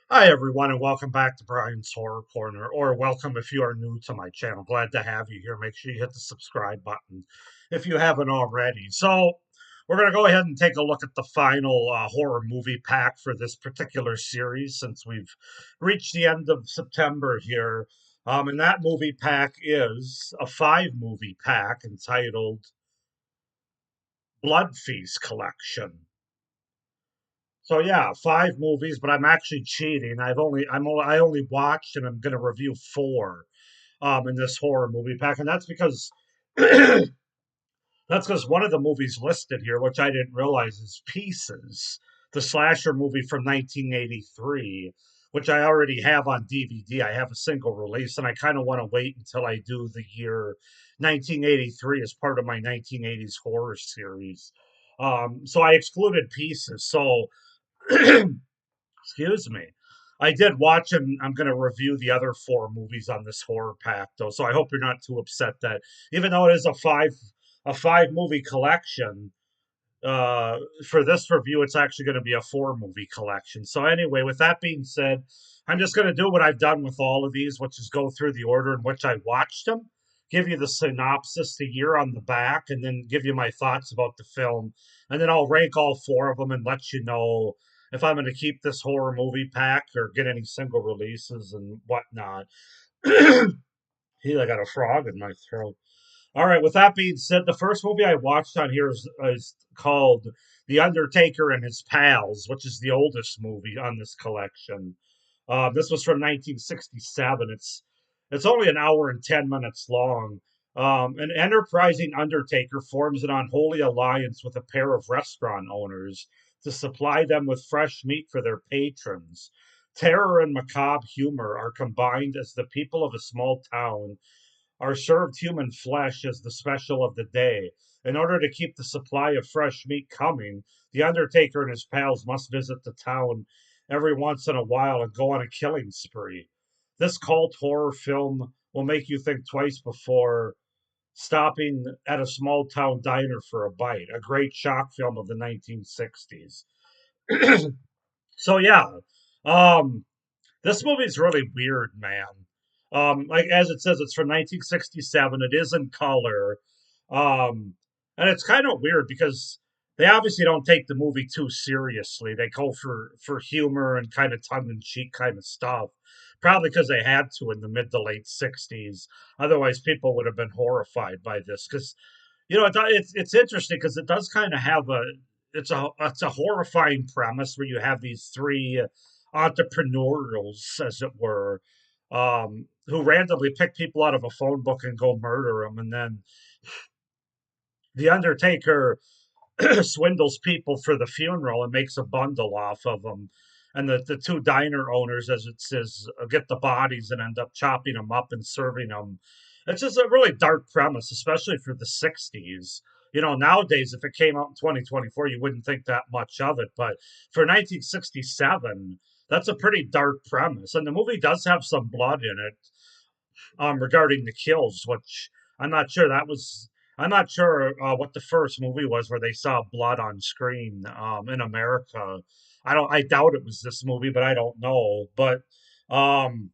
Hi, everyone, and welcome back to Brian's Horror Corner, or welcome if you are new to my channel. Glad to have you here. Make sure you hit the subscribe button if you haven't already. So, we're going to go ahead and take a look at the final horror movie pack for this particular series since we've reached the end of September here. And that movie pack is a five-movie pack entitled Blood Feast Collection. So yeah, five movies, but I'm actually cheating. I only watched and I'm gonna review four in this horror movie pack, and that's because that's because one of the movies listed here, which I didn't realize, is Pieces, the slasher movie from 1983, which I already have on DVD. I have a single release, and I kind of want to wait until I do the year 1983 as part of my 1980s horror series. So I excluded Pieces. So excuse me. I did watch and I'm going to review the other four movies on this horror pack though. So I hope you're not too upset that even though it is a five movie collection, uh for this review it's actually going to be a four movie collection. So anyway, with that being said, I'm just going to do what I've done with all of these, which is go through the order in which I watched them, give you the synopsis, the year on the back, and then give you my thoughts about the film. And then I'll rank all four of them and let you know if I'm going to keep this horror movie pack or get any single releases and whatnot. He, I got a frog in my throat. All right. With that being said, the first movie I watched on here is called The Undertaker and His Pals, which is the oldest movie on this collection. This was from 1967. It's only an hour and 10 minutes long. An enterprising undertaker forms an unholy alliance with a pair of restaurant owners to supply them with fresh meat for their patrons. Terror and macabre humor are combined as the people of a small town are served human flesh as the special of the day. In order to keep the supply of fresh meat coming, the Undertaker and his pals must visit the town every once in a while and go on a killing spree. This cult horror film will make you think twice before stopping at a small town diner for a bite. A great shock film of the 1960s. So yeah, um, this movie's really weird, man. Like as it says, it's from 1967. It is in color, um, and it's kind of weird because they obviously don't take the movie too seriously. They go for humor and kind of tongue in cheek kind of stuff. Probably because they had to in the mid to late 60s. Otherwise, people would have been horrified by this. Because it's interesting because it does kind of have a horrifying premise where you have these three entrepreneurials, as it were, who randomly pick people out of a phone book and go murder them, and then the Undertaker swindles people for the funeral and makes a bundle off of them. And the two diner owners, as it says, get the bodies and end up chopping them up and serving them. It's just a really dark premise, especially for the 60s. Nowadays, if it came out in 2024, you wouldn't think that much of it. But for 1967, that's a pretty dark premise. And the movie does have some blood in it, regarding the kills, which I'm not sure that was. I'm not sure what the first movie was where they saw blood on screen in America. I don't. I doubt it was this movie, but I don't know. But um,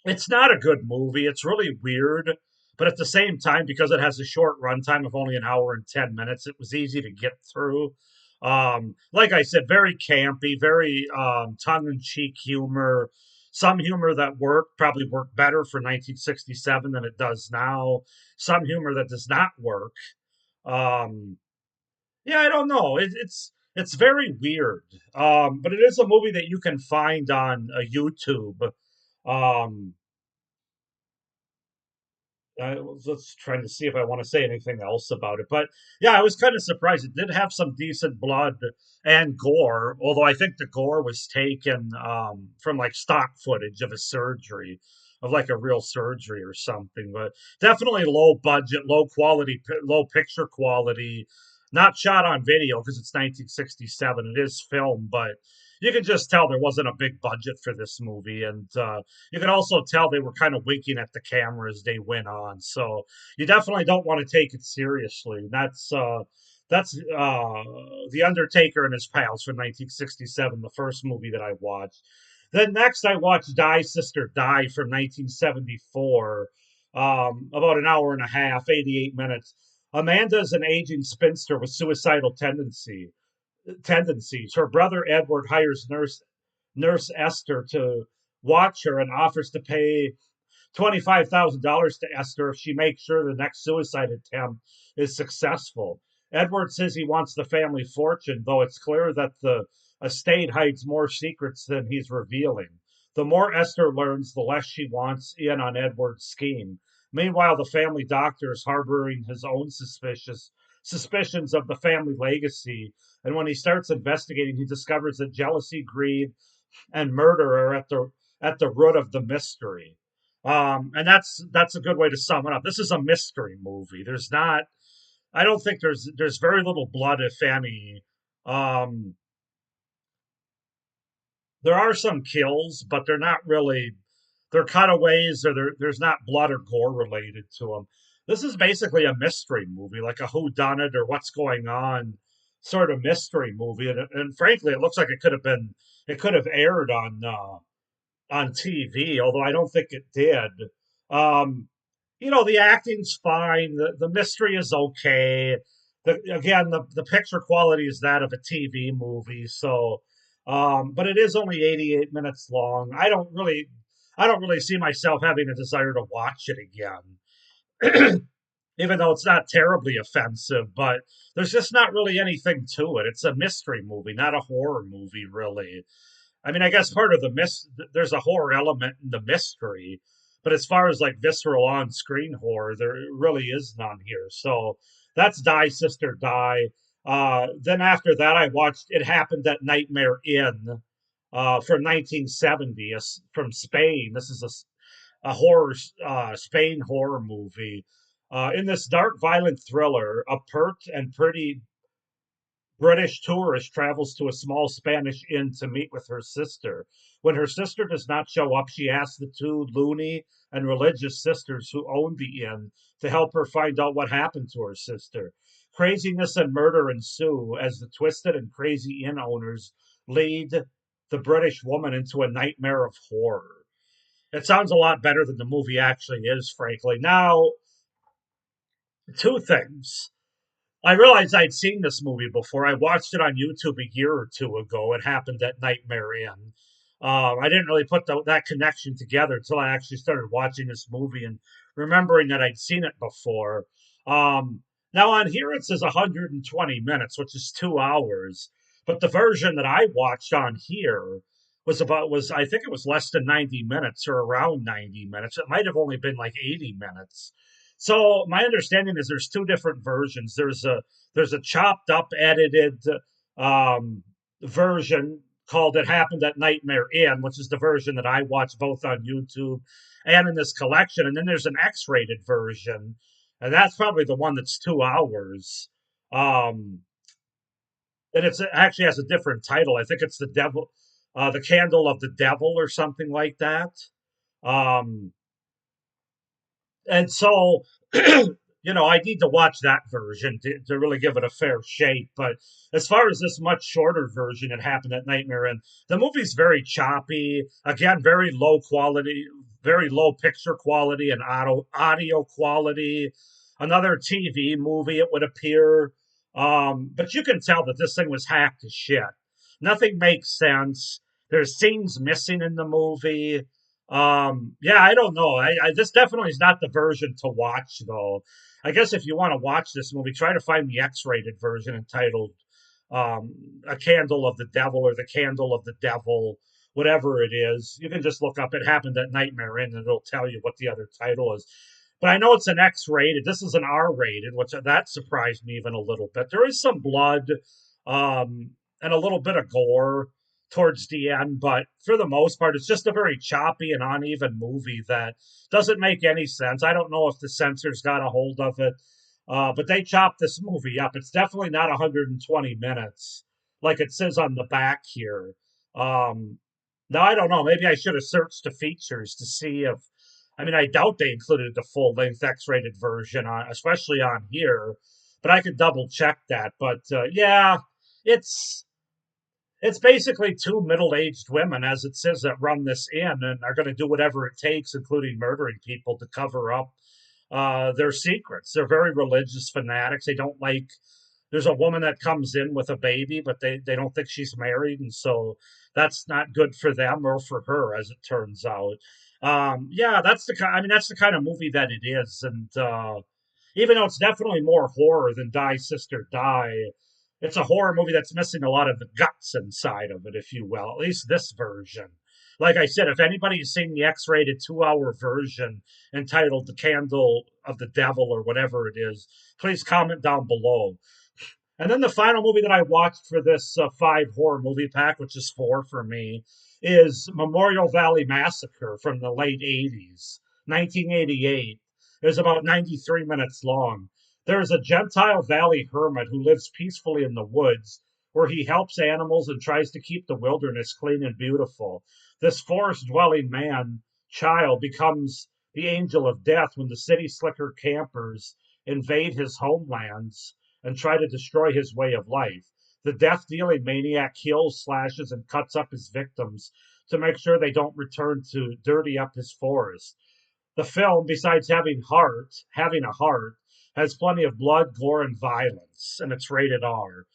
it's not a good movie. It's really weird, but at the same time, because it has a short runtime of only an hour and 10 minutes, it was easy to get through. Like I said, very campy, very tongue-in-cheek humor. Some humor that worked probably worked better for 1967 than it does now. Some humor that does not work. Um, yeah, I don't know. It's very weird. But it is a movie that you can find on YouTube. Um, I was just trying to see if I want to say anything else about it. But yeah, I was kind of surprised. It did have some decent blood and gore, although I think the gore was taken from like stock footage of a surgery, of like a real surgery or something. But definitely low budget, low quality, low picture quality, not shot on video because it's 1967. It is film, but you can just tell there wasn't a big budget for this movie. And you can also tell they were kind of winking at the camera as they went on. So you definitely don't want to take it seriously. That's The Undertaker and His Pals from 1967, the first movie that I watched. Then next I watched Die Sister Die from 1974, about an hour and a half, 88 minutes. Amanda is an aging spinster with suicidal tendencies. Her brother Edward hires nurse Esther to watch her and offers to pay $25,000 to Esther if she makes sure the next suicide attempt is successful. Edward says he wants the family fortune, though it's clear that the estate hides more secrets than he's revealing. The more Esther learns, the less she wants in on Edward's scheme. Meanwhile, the family doctor is harboring his own suspicions of the family legacy, and when he starts investigating, he discovers that jealousy, greed, and murder are at the root of the mystery. And that's a good way to sum it up. This is a mystery movie. There's not. I don't think there's very little blood, if any. Um, there are some kills, but they're not really. They're cutaways, or there's not blood or gore related to them. This is basically a mystery movie, like a who done it or what's going on sort of mystery movie. And frankly, it looks like it could have aired on TV, although I don't think it did. Um, the acting's fine. The mystery is okay. The picture quality is that of a TV movie. So, but it is only 88 minutes long. I don't really see myself having a desire to watch it again, even though it's not terribly offensive. But there's just not really anything to it. It's a mystery movie, not a horror movie, really. I mean, I guess part of there's a horror element in the mystery, but as far as like visceral on screen horror, there really is none here. So that's Die Sister Die. Then after that, I watched It Happened at Nightmare Inn from 1970 from Spain. This is a horror, Spain horror movie. In this dark, violent thriller, a pert and pretty British tourist travels to a small Spanish inn to meet with her sister. When her sister does not show up, she asks the two loony and religious sisters who own the inn to help her find out what happened to her sister. Craziness and murder ensue as the twisted and crazy inn owners lead the British woman into a nightmare of horror. It sounds a lot better than the movie actually is, frankly. Now, two things. I realized I'd seen this movie before. I watched it on YouTube a year or two ago. It happened at Nightmare Inn. I didn't really put that connection together until I actually started watching this movie and remembering that I'd seen it before. Um, Now on here it says 120 minutes, which is 2 hours, but the version that I watched on here was I think it was less than 90 minutes or around 90 minutes. It might have only been like 80 minutes. So my understanding is there's two different versions. There's a chopped up, edited um, version called "It Happened at Nightmare Inn," which is the version that I watch both on YouTube and in this collection. And then there's an X-rated version, and that's probably the one that's 2 hours. Um, and it actually has a different title. I think it's the Candle of the Devil, or something like that. Um, and so I need to watch that version to really give it a fair shake. But as far as this much shorter version, It Happened at Nightmare Inn, the movie's very choppy. Again, very low quality, very low picture quality and audio quality. Another TV movie, it would appear. But you can tell that this thing was hacked to shit. Nothing makes sense. There's scenes missing in the movie. Yeah, I don't know. This definitely is not the version to watch, though. I guess if you want to watch this movie, try to find the X-rated version entitled "A Candle of the Devil" or "The Candle of the Devil," whatever it is. You can just look up "It Happened at Nightmare Inn" and it'll tell you what the other title is. But I know it's an X-rated. This is an R-rated, which that surprised me even a little bit. There is some blood, and a little bit of gore towards the end, but for the most part, it's just a very choppy and uneven movie that doesn't make any sense. I don't know if the censors got a hold of it, but they chopped this movie up. It's definitely not 120 minutes like it says on the back here. Um, Now, I don't know. Maybe I should have searched the features to see if. I mean, I doubt they included the full length X rated version, especially on here. but I could double check that. But yeah, it's it's basically two middle-aged women, as it says, that run this inn and are going to do whatever it takes, including murdering people, to cover up their secrets. They're very religious fanatics. They don't like. There's a woman that comes in with a baby, but they don't think she's married, and so that's not good for them or for her, as it turns out. Yeah, that's the kind. I mean, that's the kind of movie that it is, and even though it's definitely more horror than Die Sister Die, it's a horror movie that's missing a lot of the guts inside of it, if you will. At least this version. Like I said, if anybody's seen the X-rated 2-hour version entitled "The Candle of the Devil" or whatever it is, please comment down below. And then the final movie that I watched for this five horror movie pack, which is four for me, is Memorial Valley Massacre from the late 80s, 1988. It was about 93 minutes long. There is a Gentile Valley hermit who lives peacefully in the woods where he helps animals and tries to keep the wilderness clean and beautiful. This forest dwelling man child becomes the angel of death when the city slicker campers invade his homelands and try to destroy his way of life. The death dealing maniac kills, slashes, and cuts up his victims to make sure they don't return to dirty up his forest. The film, besides having a heart, has plenty of blood, gore, and violence, and it's rated R.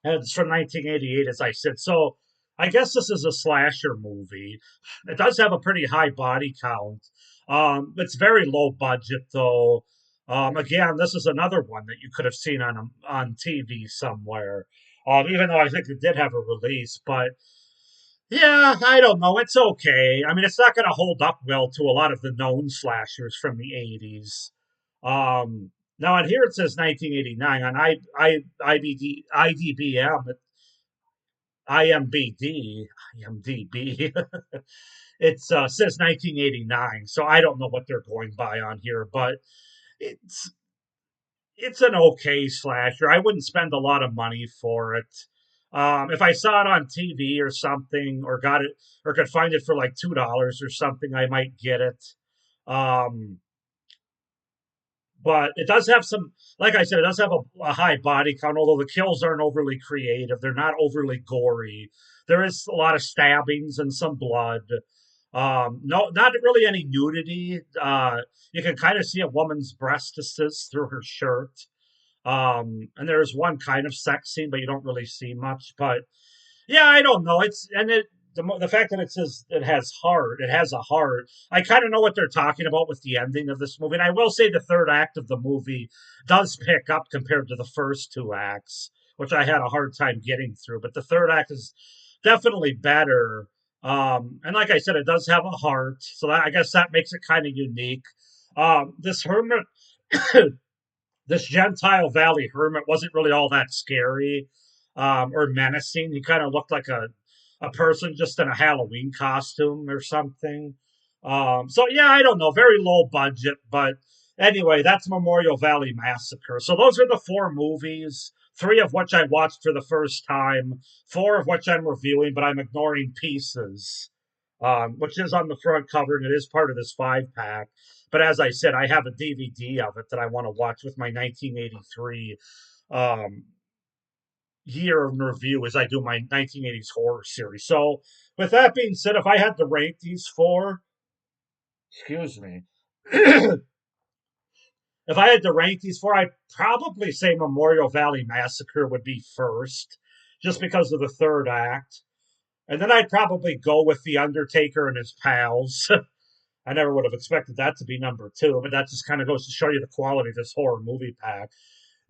And it's from 1988, as I said. So I guess this is a slasher movie. It does have a pretty high body count. It's very low budget, though. Again, this is another one that you could have seen on TV somewhere. Even though I think it did have a release, but yeah, I don't know. It's okay. I mean, it's not going to hold up well to a lot of the known slashers from the 80s. Now, on here it says 1989. On IDBM, IMDb, it says 1989. So I don't know what they're going by on here, but it's it's an okay slasher. I wouldn't spend a lot of money for it. If I saw it on TV or something, or got it, or could find it for like $2 or something, I might get it. Um, but it does have some, like I said, it does have a high body count, although the kills aren't overly creative. They're not overly gory. There is a lot of stabbings and some blood. No, not really any nudity. You can kind of see a woman's breastises through her shirt. And there's one kind of sex scene, but you don't really see much. But yeah, I don't know. It's and it the fact that it says it has heart, it has a heart. I kind of know what they're talking about with the ending of this movie. And I will say the third act of the movie does pick up compared to the first two acts, which I had a hard time getting through. But the third act is definitely better. And like I said, it does have a heart, so I guess that makes it kind of unique. This hermit this Gentile Valley hermit wasn't really all that scary or menacing. He kind of looked like a person just in a Halloween costume or something. So yeah, I don't know, very low budget, but anyway, that's Memorial Valley Massacre. So those are the four movies, three of which I watched for the first time, four of which I'm reviewing, but I'm ignoring Pieces, which is on the front cover and it is part of this five pack. But as I said, I have a DVD of it that I want to watch with my 1983 um, year in review as I do my 1980s horror series. So, with that being said, if I had to rank these four, excuse me, if I had to rank these four, I'd probably say Memorial Valley Massacre would be first, just because of the third act. And then I'd probably go with The Undertaker and his pals. I never would have expected that to be number two, but that just kind of goes to show you the quality of this horror movie pack.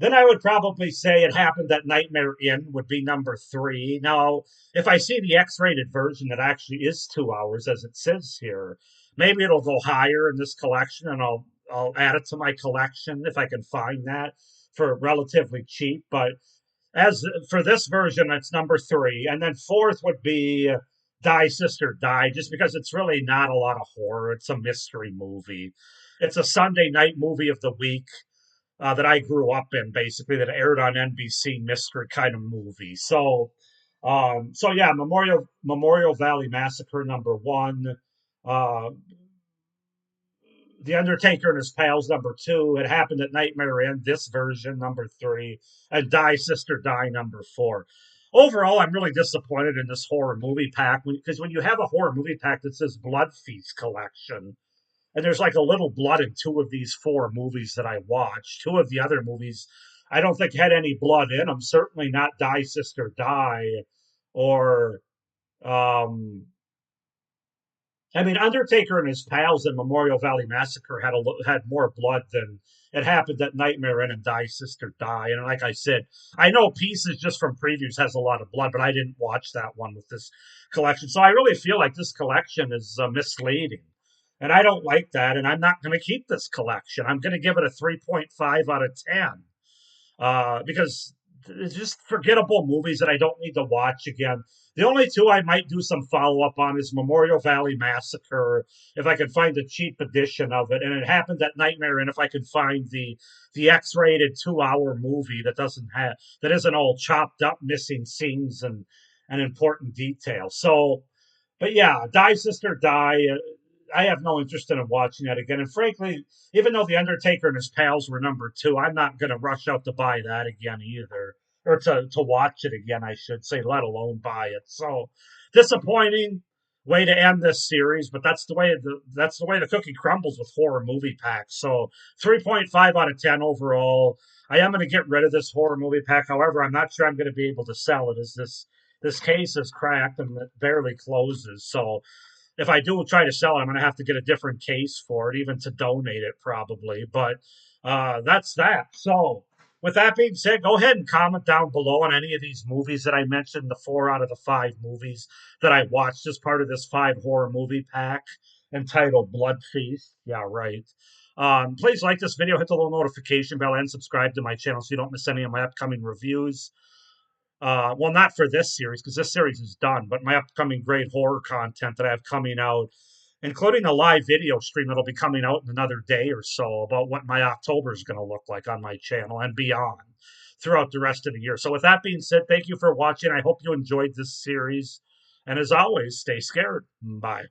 Then I would probably say It Happened at Nightmare Inn would be number three. Now, if I see the X-rated version that actually is 2 hours, as it says here, maybe it'll go higher in this collection, and I'll add it to my collection if I can find that for relatively cheap. But as for this version, it's number three, and then fourth would be Die Sister Die, just because it's really not a lot of horror. It's a mystery movie. It's a Sunday night movie of the week that I grew up in, basically, that aired on NBC, mystery kind of movie. So yeah, Memorial Valley Massacre number one. Uh, The Undertaker and His Pals number 2. It Happened at Nightmare Inn, this version number 3, and Die Sister Die number 4. Overall, I'm really disappointed in this horror movie pack because when you have a horror movie pack that says Blood Feast collection, and there's like a little blood in 2 of these 4 movies that I watched. 2 of the other movies I don't think had any blood in them. Certainly not Die Sister Die or um, I mean, Undertaker and His Pals and Memorial Valley Massacre had more blood than It Happened at Nightmare Inn and Die Sister Die. And like I said, I know Pieces just from previews has a lot of blood, but I didn't watch that one with this collection. So I really feel like this collection is misleading. And I don't like that. And I'm not going to keep this collection. I'm going to give it a 3.5 out of 10 because it's just forgettable movies that I don't need to watch again. The only 2 I might do some follow up on is Memorial Valley Massacre, if I could find a cheap edition of it, and It Happened at Nightmare, and if I could find the X-rated 2-hour movie that isn't all chopped up, missing scenes and important details. So, but yeah, Die Sister Die. I have no interest in watching that again. And frankly, even though The Undertaker and His Pals were number 2, I'm not going to rush out to buy that again either. Or to watch it again, I should say, let alone buy it. So disappointing way to end this series, but that's the way the cookie crumbles with horror movie packs. So 3.5 out of 10 overall. I am going to get rid of this horror movie pack. However, I'm not sure I'm going to be able to sell it as this case is cracked and it barely closes. So if I do try to sell it, I'm going to have to get a different case for it, even to donate it probably. But that's that. So, with that being said, go ahead and comment down below on any of these movies that I mentioned, the 4 out of the 5 movies that I watched as part of this 5 horror movie pack entitled Blood Feast. Yeah, right. Please like this video, hit the little notification bell, and subscribe to my channel so you don't miss any of my upcoming reviews. Well, not for this series because this series is done, but my upcoming great horror content that I have coming out, including a live video stream that'll be coming out in another day or so about what my October is going to look like on my channel and beyond throughout the rest of the year. So, with that being said, thank you for watching. I hope you enjoyed this series. And as always, stay scared. Bye.